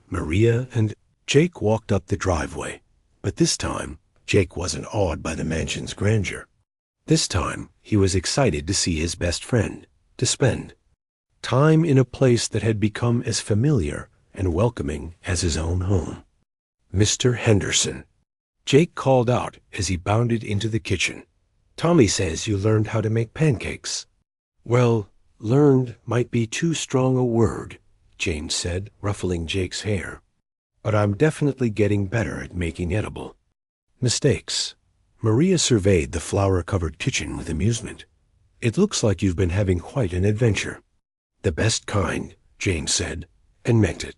Maria and Jake walked up the driveway, but this time Jake wasn't awed by the mansion's grandeur. This time he was excited to see his best friend, to spend time in a place that had become as familiar and welcoming as his own home. "Mr. Henderson," Jake called out as he bounded into the kitchen. "Tommy says you learned how to make pancakes." "Well, learned might be too strong a word," James said, ruffling Jake's hair. "But I'm definitely getting better at making edible mistakes." Maria surveyed the flour-covered kitchen with amusement. "It looks like you've been having quite an adventure." "The best kind," James said, and meant it.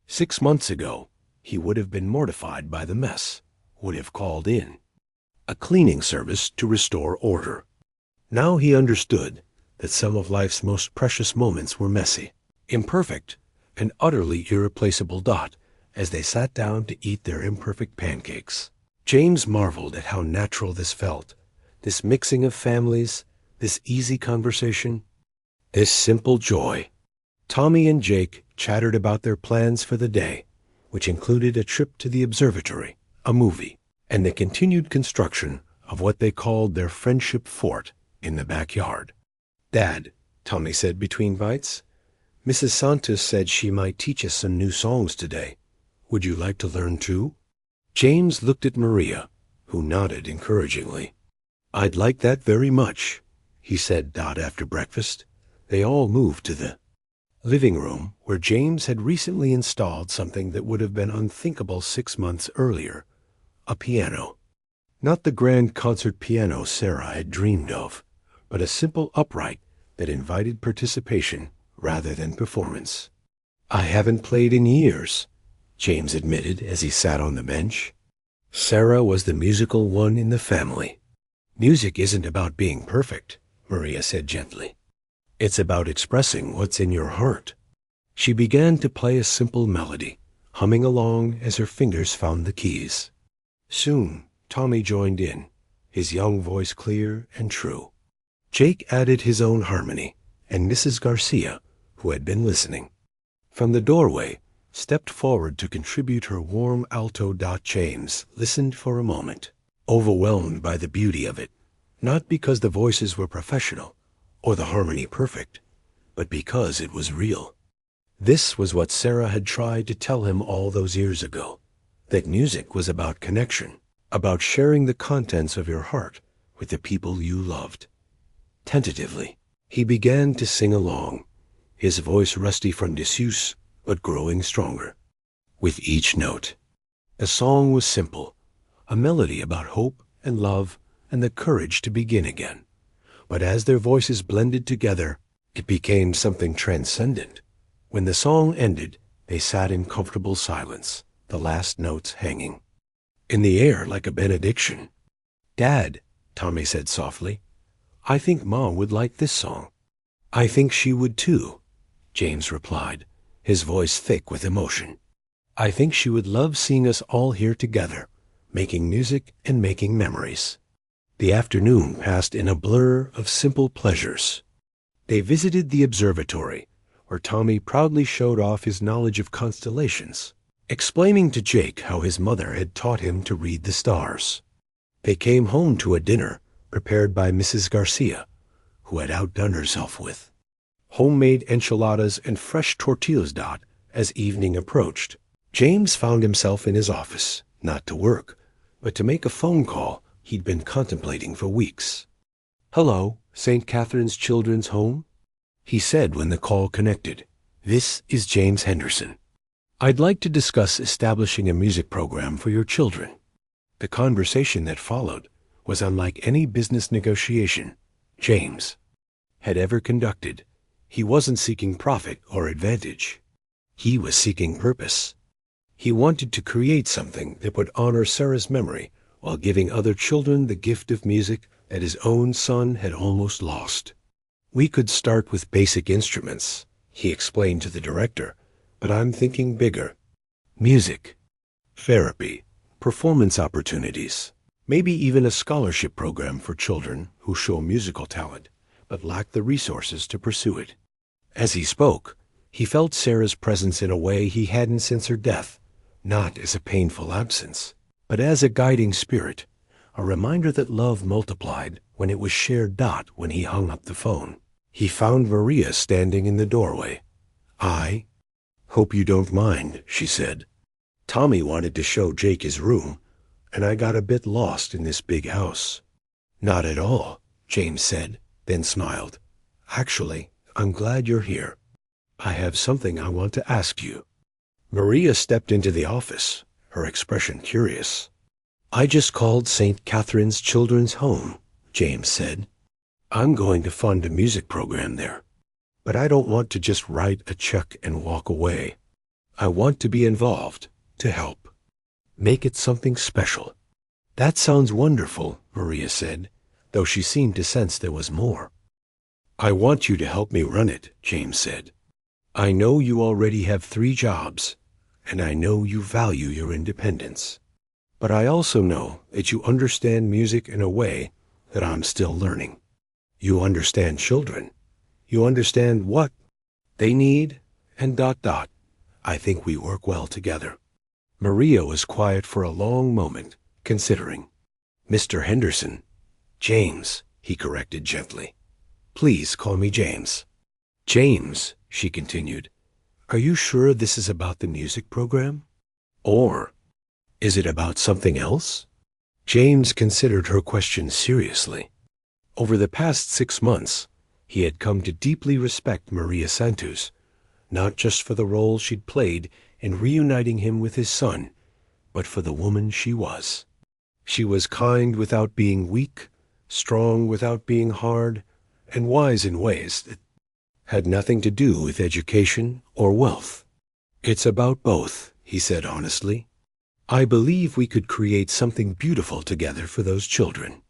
6 months ago, he would have been mortified by the mess, would have called in a cleaning service to restore order. Now he understood that some of life's most precious moments were messy, imperfect, and utterly irreplaceable. As they sat down to eat their imperfect pancakes, James marveled at how natural this felt, this mixing of families, this easy conversation, this simple joy. Tommy and Jake chattered about their plans for the day, which included a trip to the observatory, a movie, and the continued construction of what they called their friendship fort in the backyard. "Dad," Tommy said between bites, "Mrs. Santos said she might teach us some new songs today. Would you like to learn too?" James looked at Maria, who nodded encouragingly. "I'd like that very much," he said. After breakfast, they all moved to the living room, where James had recently installed something that would have been unthinkable 6 months earlier, a piano. Not the grand concert piano Sarah had dreamed of, but a simple upright that invited participation rather than performance. "I haven't played in years," James admitted as he sat on the bench. Sarah was the musical one in the family. "Music isn't about being perfect," Maria said gently. It's about expressing what's in your heart. She began to play a simple melody, humming along as her fingers found the keys. Soon, Tommy joined in, his young voice clear and true. Jake added his own harmony, and Mrs. Garcia, who had been listening, from the doorway, stepped forward to contribute her warm alto. James listened for a moment, overwhelmed by the beauty of it, not because the voices were professional or the harmony perfect, but because it was real. This was what Sarah had tried to tell him all those years ago, that music was about connection, about sharing the contents of your heart with the people you loved. Tentatively, he began to sing along, his voice rusty from disuse, but growing stronger with each note. The song was simple, a melody about hope and love and the courage to begin again. But as their voices blended together, it became something transcendent. When the song ended, they sat in comfortable silence, the last notes hanging in the air like a benediction. "Dad," Tommy said softly, "I think Mom would like this song." "I think she would too," James replied, his voice thick with emotion. "I think she would love seeing us all here together, making music and making memories." The afternoon passed in a blur of simple pleasures. They visited the observatory, where Tommy proudly showed off his knowledge of constellations, explaining to Jake how his mother had taught him to read the stars. They came home to a dinner prepared by Mrs. Garcia, who had outdone herself with homemade enchiladas and fresh tortillas. As evening approached, James found himself in his office, not to work, but to make a phone call he'd been contemplating for weeks. "Hello, St. Catherine's Children's Home," he said when the call connected. "This is James Henderson. I'd like to discuss establishing a music program for your children." The conversation that followed was unlike any business negotiation James had ever conducted. He wasn't seeking profit or advantage. He was seeking purpose. He wanted to create something that would honor Sarah's memory while giving other children the gift of music that his own son had almost lost. "We could start with basic instruments," he explained to the director, "but I'm thinking bigger. Music, therapy, performance opportunities, maybe even a scholarship program for children who show musical talent but lack the resources to pursue it." As he spoke, he felt Sarah's presence in a way he hadn't since her death, not as a painful absence, but as a guiding spirit, a reminder that love multiplied when it was shared. When he hung up the phone, he found Maria standing in the doorway. "I hope you don't mind," she said. "Tommy wanted to show Jake his room, and I got a bit lost in this big house." "Not at all," James said, then smiled. "Actually, I'm glad you're here. I have something I want to ask you." Maria stepped into the office, her expression curious. "I just called St. Catherine's Children's Home," James said. "I'm going to fund a music program there. But I don't want to just write a check and walk away. I want to be involved, to help. Make it something special." "That sounds wonderful," Maria said, though she seemed to sense there was more. "I want you to help me run it," James said. "I know you already have 3 jobs, and I know you value your independence. But I also know that you understand music in a way that I'm still learning. You understand children. You understand what they need, and ... I think we work well together." Maria was quiet for a long moment, considering. "Mr. Henderson." "James," he corrected gently. "Please call me James." "James," she continued, "are you sure this is about the music program? Or is it about something else?" James considered her question seriously. Over the past 6 months, he had come to deeply respect Maria Santos, not just for the role she'd played in reuniting him with his son, but for the woman she was. She was kind without being weak, strong without being hard, and wise in ways that had nothing to do with education or wealth. "It's about both," he said honestly. "I believe we could create something beautiful together for those children.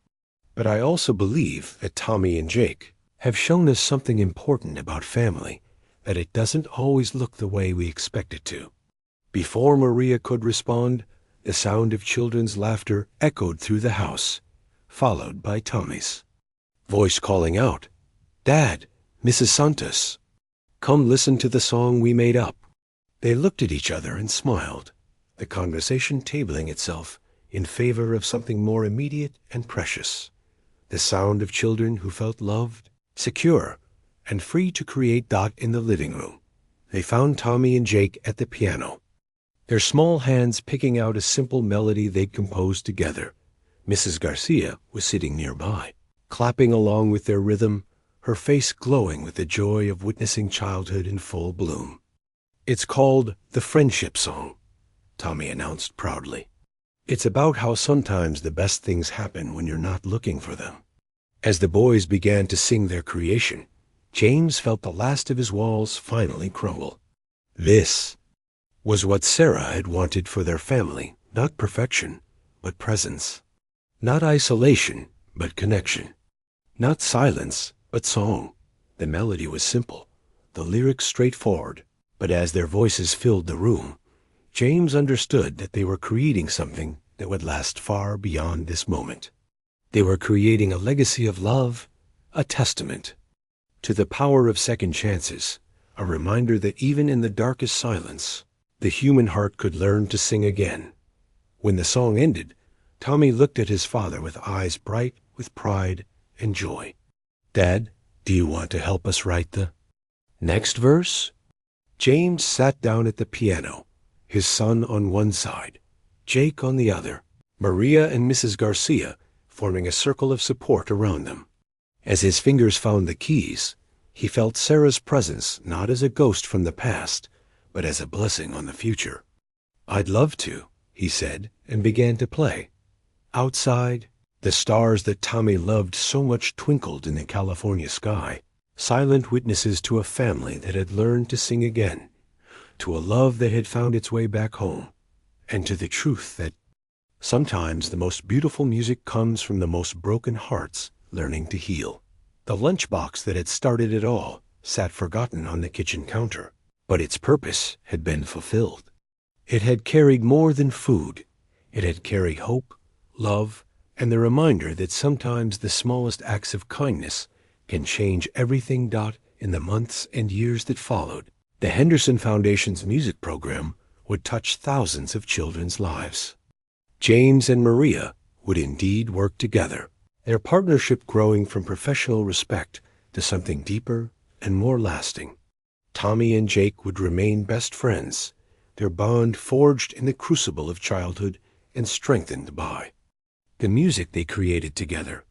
But I also believe that Tommy and Jake have shown us something important about family, that it doesn't always look the way we expect it to. Before Maria could respond, the sound of children's laughter echoed through the house, followed by Tommy's voice calling out, "Dad, Mrs. Santos, come listen to the song we made up." They looked at each other and smiled, the conversation tabling itself in favor of something more immediate and precious, the sound of children who felt loved, secure, and free to create. In the living room, they found Tommy and Jake at the piano, their small hands picking out a simple melody they'd composed together. Mrs. Garcia was sitting nearby, clapping along with their rhythm, her face glowing with the joy of witnessing childhood in full bloom. "It's called The Friendship Song," Tommy announced proudly. "It's about how sometimes the best things happen when you're not looking for them." As the boys began to sing their creation, James felt the last of his walls finally crumble. This was what Sarah had wanted for their family, not perfection, but presence. Not isolation, but connection. Not silence, but song. The melody was simple, the lyrics straightforward, but as their voices filled the room, James understood that they were creating something that would last far beyond this moment. They were creating a legacy of love, a testament to the power of second chances, a reminder that even in the darkest silence, the human heart could learn to sing again. When the song ended, Tommy looked at his father with eyes bright with pride and joy. "Dad, do you want to help us write the next verse?" James sat down at the piano, his son on one side, Jake on the other, Maria and Mrs. Garcia forming a circle of support around them. As his fingers found the keys, he felt Sarah's presence not as a ghost from the past, but as a blessing on the future. "I'd love to," he said, and began to play. Outside, the stars that Tommy loved so much twinkled in the California sky, silent witnesses to a family that had learned to sing again, to a love that had found its way back home, and to the truth that sometimes the most beautiful music comes from the most broken hearts learning to heal. The lunchbox that had started it all sat forgotten on the kitchen counter, but its purpose had been fulfilled. It had carried more than food. It had carried hope, love, and the reminder that sometimes the smallest acts of kindness can change everything. In the months and years that followed, the Henderson Foundation's music program would touch thousands of children's lives. James and Maria would indeed work together, their partnership growing from professional respect to something deeper and more lasting. Tommy and Jake would remain best friends, their bond forged in the crucible of childhood and strengthened by the music they created together.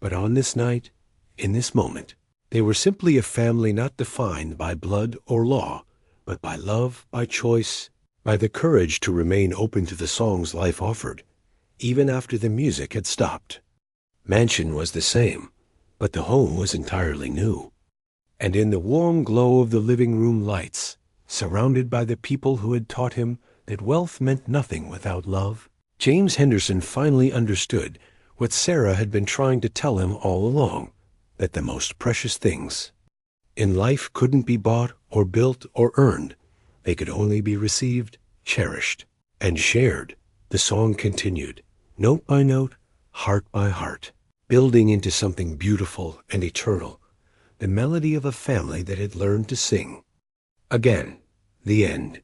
But on this night, in this moment, they were simply a family not defined by blood or law, but by love, by choice, by the courage to remain open to the songs life offered, even after the music had stopped. Mansion was the same, but the home was entirely new. And in the warm glow of the living room lights, surrounded by the people who had taught him that wealth meant nothing without love, James Henderson finally understood what Sarah had been trying to tell him all along, that the most precious things in life couldn't be bought or built or earned. They could only be received, cherished, and shared. The song continued, note by note, heart by heart, building into something beautiful and eternal, the melody of a family that had learned to sing. Again, the end.